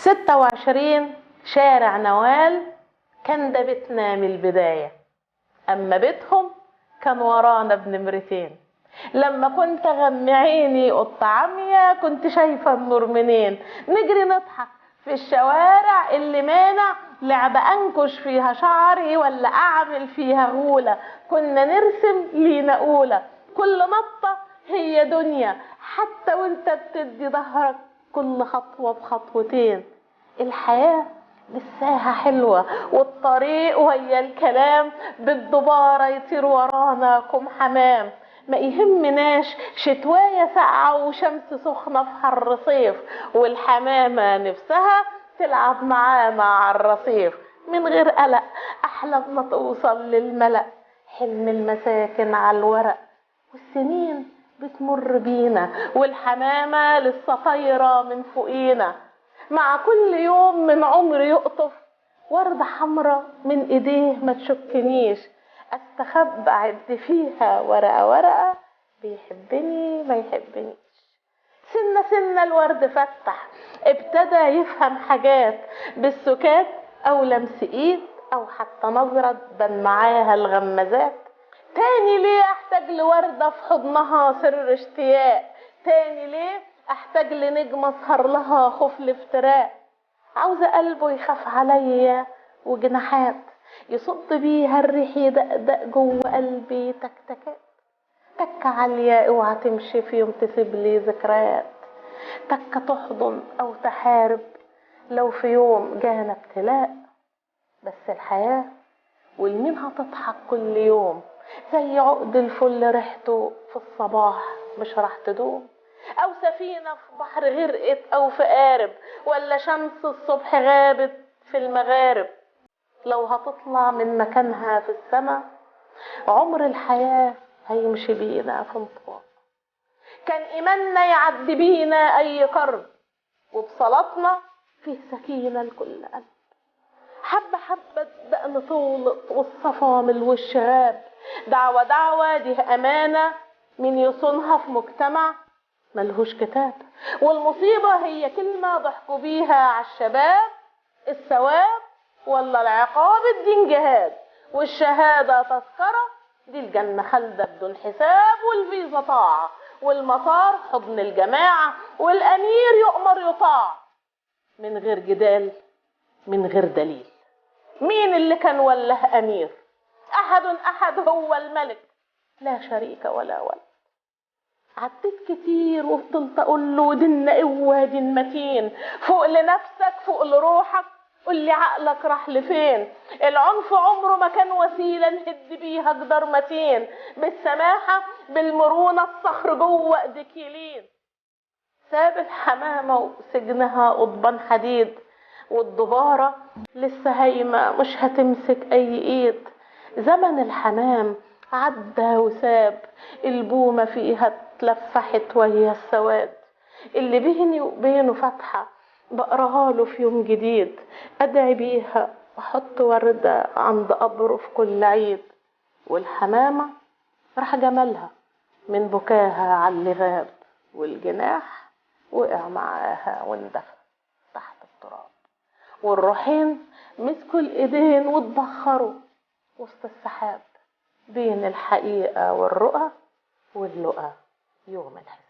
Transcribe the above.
26 شارع نوال كان ده بيتنا من البداية، أما بيتهم كان ورانا بنمرتين. لما كنت أغمي عيني قطة عمية كنت شايفة النور منين. نجري نضحك في الشوارع اللي مانع لعبة أنكش فيها شعري ولا أعمل فيها غولة. كنا نرسم لينا أولى، كل نطة هي دنيا، حتى وانت بتدي ظهرك كل خطوة بخطوتين. الحياة لساها حلوة والطريق وهي الكلام بالدبارة يطير ورانا كم حمام. ما يهمناش شتواية ساقعة وشمس سخنة في حر صيف، والحمامة نفسها تلعب معانا على الرصيف. من غير قلق أحلامنا توصل للملأ، حلم المساكن على الورق، والسنين بتمر بينا والحمامة لسه طايرة من فوقينا. مع كل يوم من عمري يقطف وردة حمرا من ايديه ما تشكنيش، استخبى اعد فيها ورقة ورقة، بيحبني ما يحبنيش. سنة سنة الورد فتح، ابتدى يفهم حاجات بالسكات او لمس ايد او حتى نظرة تبان معاها الغمازات. تاني ليه احتاج لوردة في حضنها سر اشتياق، تاني ليه احتاج لنجم اسهر لها خوف الافتراق. عاوزة قلبه يخاف عليا وجناحات يصد بيها الريح يدقدق جوه قلبي تكتكات. تكة عالية اوعى تمشي في يوم تسيب لي ذكريات، تكة تحضن او تحارب لو في يوم جانا ابتلاء. بس الحياة والمين هتضحك كل يوم زي عقد الفل ريحته في الصباح مش راح تدوم، او سفينة في بحر غرقت او في قارب، ولا شمس الصبح غابت في المغارب. لو هتطلع من مكانها في السما عمر الحياة هيمشي بينا في انطواء. كان ايماننا يعدي بينا اي كرب، وبصلاتنا فيه سكينة لكل قلب. حبة حبة دقن طول والصفا من الوش غاب، دعوة دعوة دي أمانة من يصونها في مجتمع ملهوش كتاب. والمصيبة هي كلمة ضحكوا بيها عالشباب، الثواب ولا العقاب الدين جهاد، والشهادة تذكرة دي الجنة خالدة بدون حساب، والفيزا طاعة والمطار حضن الجماعة، والأمير يؤمر يطاع من غير جدال من غير دليل. مين اللي كان وله أمير؟ أحد هو الملك لا شريك ولا ولد. عديت كتير وفضلت أقول له دين قوة دين متين، فوق لنفسك فوق لروحك، قول لي عقلك راح لفين. العنف عمره ما كان وسيلة نهد بيها جدار متين، بالسماحة بالمرونة الصخر جوه ايديك يلين. ساب الحمامة وسجنها قضبان حديد، والدبارة لسه هايمة مش هتمسك اي ايد. زمن الحمام عدى وساب البومة فيها اتلفحت وهي السواد، اللي بيني وبينه فتحة بقراها له في يوم جديد، ادعي بيها واحط وردة عند قبره في كل عيد. والحمامة راح جمالها من بكاها على اللي غاب، والجناح وقع معاها واندفن تحت التراب، والروحين مسكوا الايدين واتبخروا وسط السحاب بين الحقيقة والرؤى واللقى يوم الحساب.